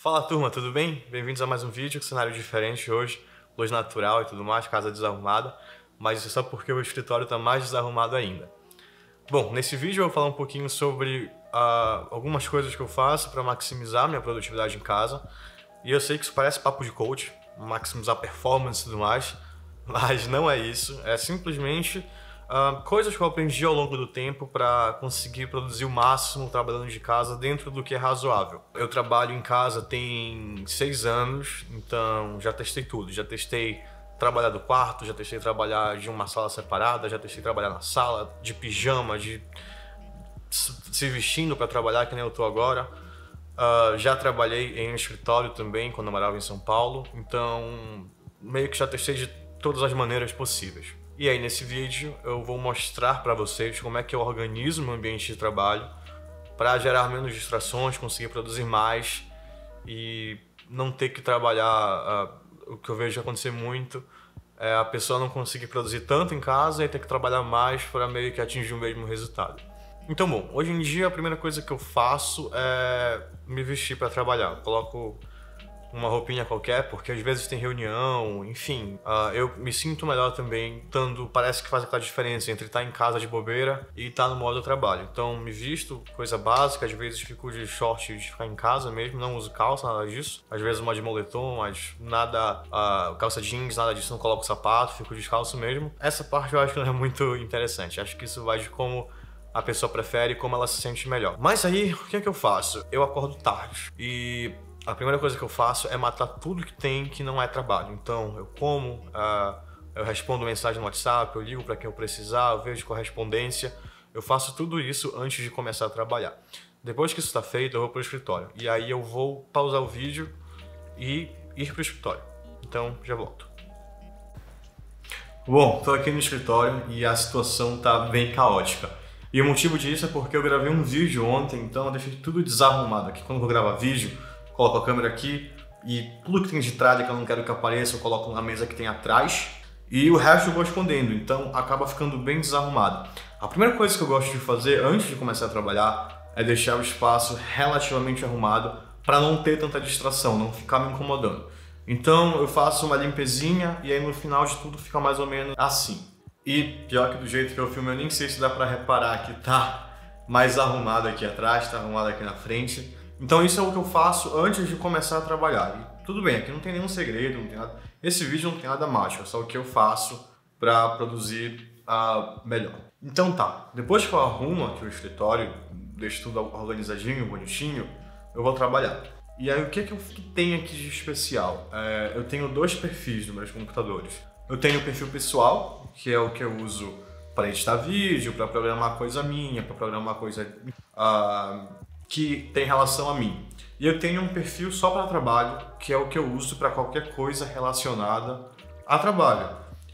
Fala turma, tudo bem? Bem-vindos a mais um vídeo com cenário diferente hoje, luz natural e tudo mais, casa desarrumada, mas isso é só porque o escritório está mais desarrumado ainda. Bom, nesse vídeo eu vou falar um pouquinho sobre algumas coisas que eu faço para maximizar minha produtividade em casa, e eu sei que isso parece papo de coach, maximizar performance e tudo mais, mas não é isso, é simplesmente coisas que eu aprendi ao longo do tempo para conseguir produzir o máximo trabalhando de casa dentro do que é razoável. Eu trabalho em casa tem 6 anos, então já testei tudo. Já testei trabalhar do quarto, já testei trabalhar de uma sala separada, já testei trabalhar na sala, de pijama, de se vestindo para trabalhar, que nem eu tô agora. Já trabalhei em escritório também quando eu morava em São Paulo, então meio que já testei de todas as maneiras possíveis. E aí nesse vídeo eu vou mostrar para vocês como é que eu organizo meu ambiente de trabalho para gerar menos distrações, conseguir produzir mais e não ter que trabalhar. O que eu vejo acontecer muito é a pessoa não conseguir produzir tanto em casa e ter que trabalhar mais para meio que atingir o mesmo resultado. Então, bom, hoje em dia a primeira coisa que eu faço é me vestir para trabalhar. Eu coloco uma roupinha qualquer, porque às vezes tem reunião, enfim. Eu me sinto melhor também, parece que faz aquela diferença entre estar em casa de bobeira e estar no modo trabalho. Então me visto, coisa básica, às vezes fico de short de ficar em casa mesmo, não uso calça, nada disso. Às vezes uma de moletom, mas nada, calça jeans, nada disso, não coloco sapato, fico descalço mesmo. Essa parte eu acho que não é muito interessante, acho que isso vai de como a pessoa prefere e como ela se sente melhor. Mas aí, o que é que eu faço? Eu acordo tarde e a primeira coisa que eu faço é matar tudo que tem que não é trabalho. Então, eu como, eu respondo mensagem no WhatsApp, eu ligo para quem eu precisar, eu vejo correspondência. Eu faço tudo isso antes de começar a trabalhar. Depois que isso está feito, eu vou para o escritório. E aí eu vou pausar o vídeo e ir para o escritório. Então, já volto. Bom, estou aqui no escritório e a situação está bem caótica. E o motivo disso é porque eu gravei um vídeo ontem, então eu deixei tudo desarrumado aqui. Quando eu vou gravar vídeo, coloco a câmera aqui e tudo que tem de tralha que eu não quero que apareça, eu coloco na mesa que tem atrás e o resto eu vou escondendo, então acaba ficando bem desarrumado. A primeira coisa que eu gosto de fazer antes de começar a trabalhar é deixar o espaço relativamente arrumado para não ter tanta distração, não ficar me incomodando. Então eu faço uma limpezinha e aí no final de tudo fica mais ou menos assim. E pior que do jeito que eu filmo, eu nem sei se dá para reparar que tá mais arrumado aqui atrás, tá arrumado aqui na frente. Então isso é o que eu faço antes de começar a trabalhar. E tudo bem, aqui não tem nenhum segredo, não tem nada. Esse vídeo não tem nada mágico, é só o que eu faço para produzir melhor. Então tá, depois que eu arrumo aqui o escritório, deixo tudo organizadinho, bonitinho, eu vou trabalhar. E aí o que tem aqui de especial? Eu tenho 2 perfis nos meus computadores. Eu tenho o perfil pessoal, que é o que eu uso para editar vídeo, para programar coisa minha, para programar coisa que tem relação a mim. E eu tenho um perfil só para trabalho, que é o que eu uso para qualquer coisa relacionada a trabalho.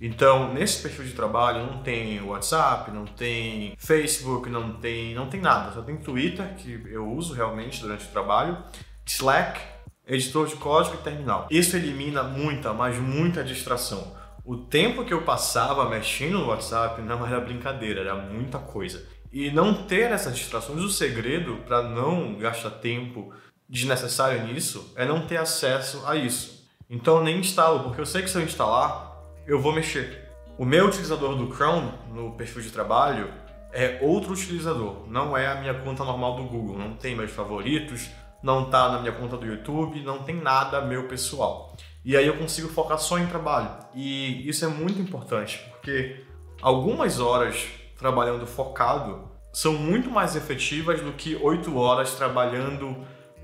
Então, nesse perfil de trabalho não tem WhatsApp, não tem Facebook, não tem nada. Só tem Twitter, que eu uso realmente durante o trabalho, Slack, editor de código e terminal. Isso elimina muita, mas muita distração. O tempo que eu passava mexendo no WhatsApp não era brincadeira, era muita coisa. E não ter essas distrações, o segredo para não gastar tempo desnecessário nisso é não ter acesso a isso. Então eu nem instalo, porque eu sei que se eu instalar, eu vou mexer. O meu utilizador do Chrome no perfil de trabalho é outro utilizador, não é a minha conta normal do Google, não tem meus favoritos, não tá na minha conta do YouTube, não tem nada meu pessoal. E aí eu consigo focar só em trabalho. E isso é muito importante, porque algumas horas trabalhando focado são muito mais efetivas do que 8 horas trabalhando,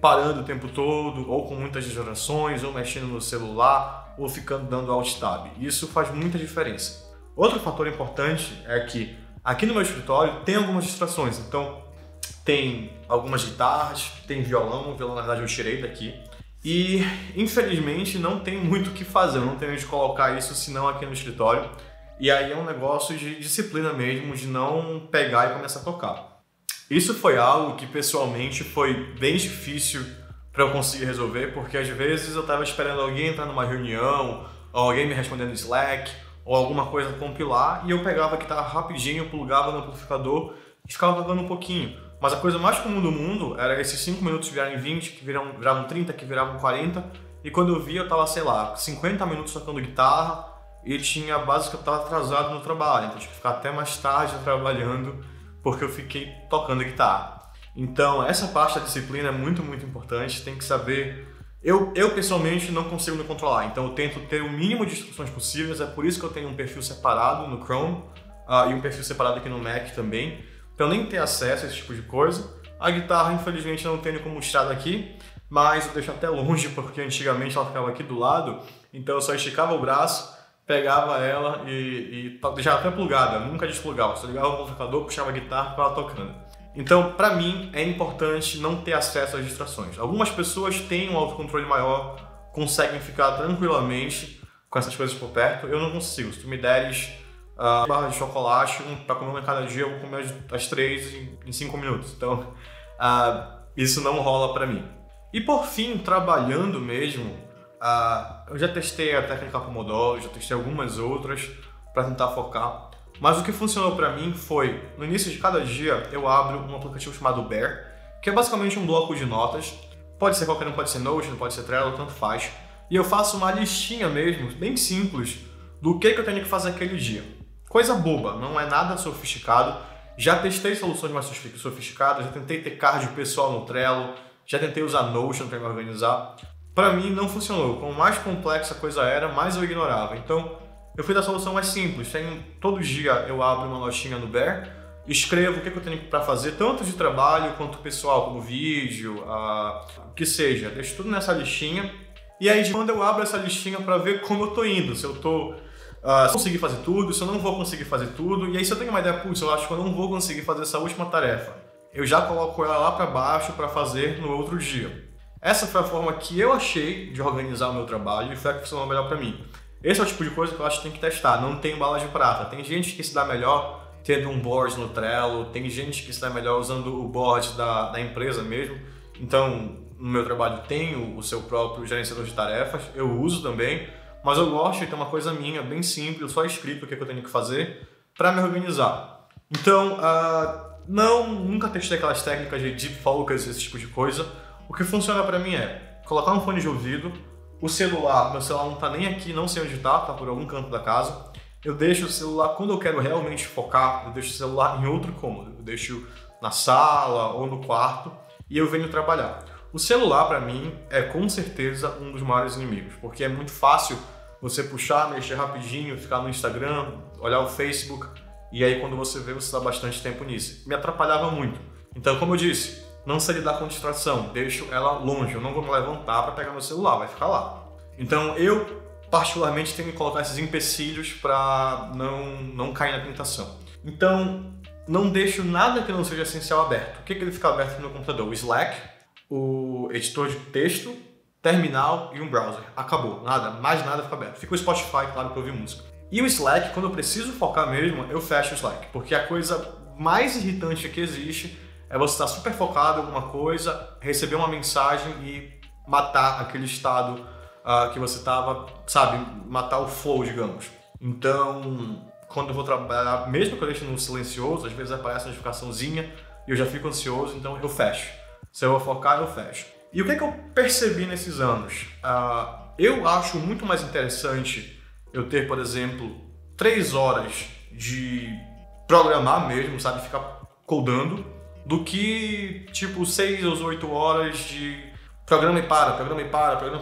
parando o tempo todo, ou com muitas distrações, ou mexendo no celular, ou ficando dando alt tab. Isso faz muita diferença. Outro fator importante é que aqui no meu escritório tem algumas distrações. Então tem algumas guitarras, tem violão, na verdade eu tirei daqui. E infelizmente não tem muito o que fazer, eu não tenho onde colocar isso senão aqui no escritório. E aí é um negócio de disciplina mesmo, de não pegar e começar a tocar. Isso foi algo que pessoalmente foi bem difícil para eu conseguir resolver, porque às vezes eu estava esperando alguém entrar numa reunião, ou alguém me responder no Slack, ou alguma coisa compilar, e eu pegava a guitarra rapidinho, plugava no amplificador e ficava tocando um pouquinho. Mas a coisa mais comum do mundo era esses 5 minutos virarem 20, que viravam 30, que viravam 40. E quando eu vi, eu tava, sei lá, 50 minutos tocando guitarra e basicamente eu tava atrasado no trabalho. Então eu tinha que ficar até mais tarde trabalhando porque eu fiquei tocando guitarra. Então essa parte da disciplina é muito, muito importante. Tem que saber... Eu pessoalmente não consigo me controlar, então eu tento ter o mínimo de instruções possíveis. É por isso que eu tenho um perfil separado no Chrome e um perfil separado aqui no Mac também, para eu nem ter acesso a esse tipo de coisa. A guitarra, infelizmente, eu não tenho como mostrar daqui, mas eu deixo até longe, porque antigamente ela ficava aqui do lado, então eu só esticava o braço, pegava ela e deixava até plugada, nunca desplugava, só ligava o amplificador, puxava a guitarra e ficava tocando. Então, para mim, é importante não ter acesso às distrações. Algumas pessoas têm um autocontrole maior, conseguem ficar tranquilamente com essas coisas por perto. Eu não consigo. Se tu me deres barra de chocolate para comer uma cada dia, eu vou comer as 3 em 5 minutos. Então, isso não rola para mim. E por fim, trabalhando mesmo, eu já testei a técnica Pomodoro, já testei algumas outras para tentar focar. Mas o que funcionou para mim foi, no início de cada dia, eu abro um aplicativo chamado Bear, que é basicamente um bloco de notas. Pode ser qualquer um, pode ser Notion, pode ser Trello, tanto faz. E eu faço uma listinha mesmo, bem simples, do que eu tenho que fazer aquele dia. Coisa boba, não é nada sofisticado. Já testei soluções mais sofisticadas, já tentei ter card pessoal no Trello, já tentei usar Notion para me organizar. Para mim não funcionou. Quanto mais complexa a coisa era, mais eu ignorava. Então, eu fui da solução mais simples. Todo dia eu abro uma notinha no Bear, escrevo o que eu tenho para fazer, tanto de trabalho quanto pessoal, como vídeo, o que seja. Deixo tudo nessa listinha. E aí, quando eu abro essa listinha para ver como eu tô indo, se eu tô conseguir fazer tudo, se eu não vou conseguir fazer tudo. E aí, se eu tenho uma ideia, putz, eu acho que eu não vou conseguir fazer essa última tarefa, eu já coloco ela lá para baixo para fazer no outro dia. Essa foi a forma que eu achei de organizar o meu trabalho e foi a que funcionou melhor para mim. Esse é o tipo de coisa que eu acho que tem que testar, não tem bala de prata. Tem gente que se dá melhor tendo um board no Trello, tem gente que se dá melhor usando o board da empresa mesmo. Então, no meu trabalho tem o seu próprio gerenciador de tarefas, eu uso também, mas eu gosto de ter uma coisa minha, bem simples, só escrito o que eu tenho que fazer para me organizar. Então, nunca testei aquelas técnicas de deep focus, esse tipo de coisa. O que funciona para mim é colocar um fone de ouvido, meu celular não tá nem aqui, não sei onde tá por algum canto da casa. Eu deixo o celular, quando eu quero realmente focar, eu deixo o celular em outro cômodo. Eu deixo na sala ou no quarto e eu venho trabalhar. O celular, para mim, é com certeza um dos maiores inimigos, porque é muito fácil você puxar, mexer rapidinho, ficar no Instagram, olhar o Facebook, e aí quando você vê, você dá bastante tempo nisso. Me atrapalhava muito. Então, como eu disse, não sei lidar com distração, deixo ela longe, eu não vou me levantar para pegar meu celular, vai ficar lá. Então eu, particularmente, tenho que colocar esses empecilhos para não cair na tentação. Então, não deixo nada que não seja essencial aberto. O que ele fica aberto no meu computador? O Slack, o editor de texto, terminal e um browser. Acabou, mais nada fica aberto. Fica o Spotify, claro, para ouvir música. E o Slack, quando eu preciso focar mesmo, eu fecho o Slack, porque a coisa mais irritante que existe é você estar super focado em alguma coisa, receber uma mensagem e matar aquele estado que você estava, sabe, matar o flow, digamos. Então, quando eu vou trabalhar, mesmo que eu deixe no silencioso, às vezes aparece uma notificaçãozinha e eu já fico ansioso, então eu fecho. Se eu vou focar, eu fecho. E o que eu percebi nesses anos? Eu acho muito mais interessante eu ter, por exemplo, 3 horas de programar mesmo, sabe, ficar codando, do que, tipo, 6 ou 8 horas de programa e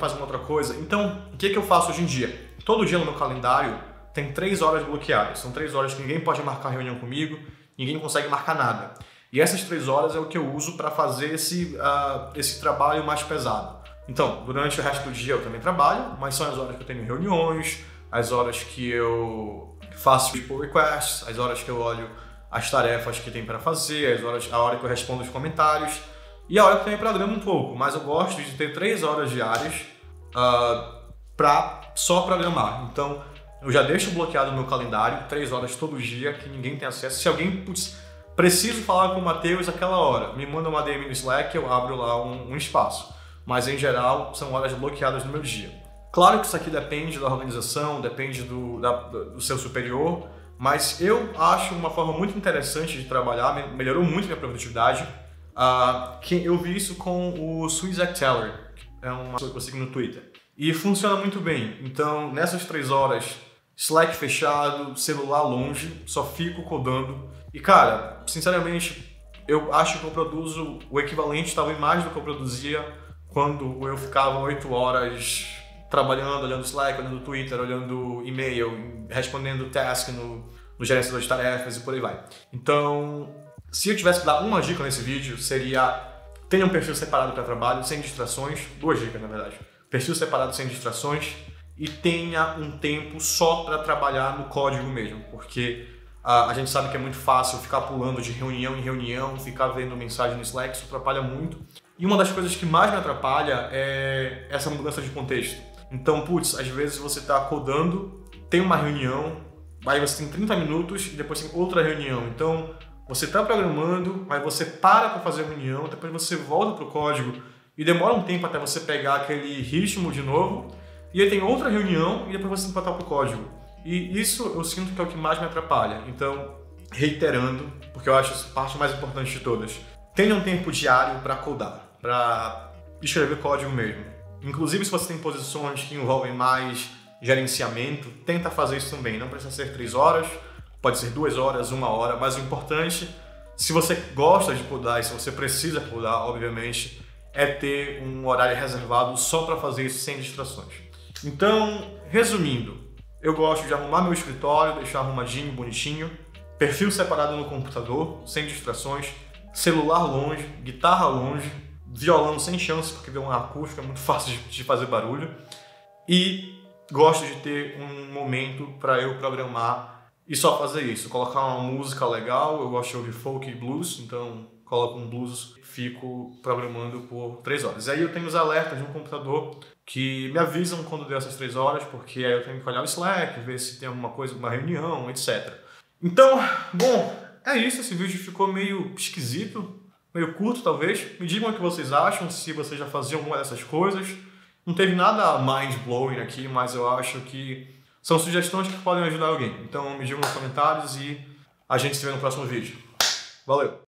faz uma outra coisa. Então, o que eu faço hoje em dia? Todo dia no meu calendário tem 3 horas bloqueadas. São 3 horas que ninguém pode marcar reunião comigo, ninguém consegue marcar nada. E essas 3 horas é o que eu uso para fazer esse trabalho mais pesado. Então, durante o resto do dia eu também trabalho, mas são as horas que eu tenho reuniões, as horas que eu faço pull requests, as horas que eu olho as tarefas que tem para fazer, a hora que eu respondo os comentários e a hora que eu também programo um pouco. Mas eu gosto de ter 3 horas diárias para só programar. Então, eu já deixo bloqueado no meu calendário 3 horas todo dia que ninguém tem acesso. Se alguém, preciso falar com o Matheus aquela hora, me manda uma DM no Slack, eu abro lá um espaço. Mas, em geral, são horas bloqueadas no meu dia. Claro que isso aqui depende da organização, depende do seu superior, mas eu acho uma forma muito interessante de trabalhar, melhorou muito minha produtividade Eu vi isso com o Swizak Teller, é uma pessoa que eu sigo no Twitter. E funciona muito bem. Então, nessas 3 horas, Slack fechado, celular longe, só fico codando. E cara, sinceramente, eu acho que eu produzo o equivalente, talvez mais do que eu produzia quando eu ficava 8 horas trabalhando, olhando Slack, olhando Twitter, olhando e-mail, respondendo task no gerenciador de tarefas e por aí vai. Então, se eu tivesse que dar uma dica nesse vídeo, seria: tenha um perfil separado para trabalho, sem distrações. 2 dicas, na verdade. Perfil separado, sem distrações, e tenha um tempo só para trabalhar no código mesmo, porque a gente sabe que é muito fácil ficar pulando de reunião em reunião, ficar vendo mensagem no Slack, isso atrapalha muito. E uma das coisas que mais me atrapalha é essa mudança de contexto. Então, às vezes você está codando, tem uma reunião, aí você tem 30 minutos e depois tem outra reunião. Então, você está programando, mas você para fazer a reunião, depois você volta para o código e demora um tempo até você pegar aquele ritmo de novo, e aí tem outra reunião e depois você tem que voltar para o código. E isso eu sinto que é o que mais me atrapalha. Então, reiterando, porque eu acho essa parte mais importante de todas, tenha um tempo diário para codar, para escrever código mesmo. Inclusive, se você tem posições que envolvem mais gerenciamento, tenta fazer isso também. Não precisa ser 3 horas, pode ser 2 horas, 1 hora, mas o importante, se você gosta de codar e se você precisa codar, obviamente, é ter um horário reservado só para fazer isso sem distrações. Então, resumindo, eu gosto de arrumar meu escritório, deixar arrumadinho, bonitinho, perfil separado no computador, sem distrações, celular longe, guitarra longe, violão sem chance, porque violão acústico é muito fácil de fazer barulho, e gosto de ter um momento para eu programar e só fazer isso, colocar uma música legal. Eu gosto de ouvir folk e blues, então coloco um blues, fico programando por 3 horas. E aí eu tenho os alertas no computador que me avisam quando deu essas 3 horas, porque aí eu tenho que olhar o Slack, ver se tem alguma coisa, uma reunião, etc. Então, bom, é isso. Esse vídeo ficou meio esquisito, meio curto talvez. Me digam o que vocês acham, se vocês já faziam alguma dessas coisas. Não teve nada mind-blowing aqui, mas eu acho que são sugestões que podem ajudar alguém. Então me digam nos comentários e a gente se vê no próximo vídeo. Valeu!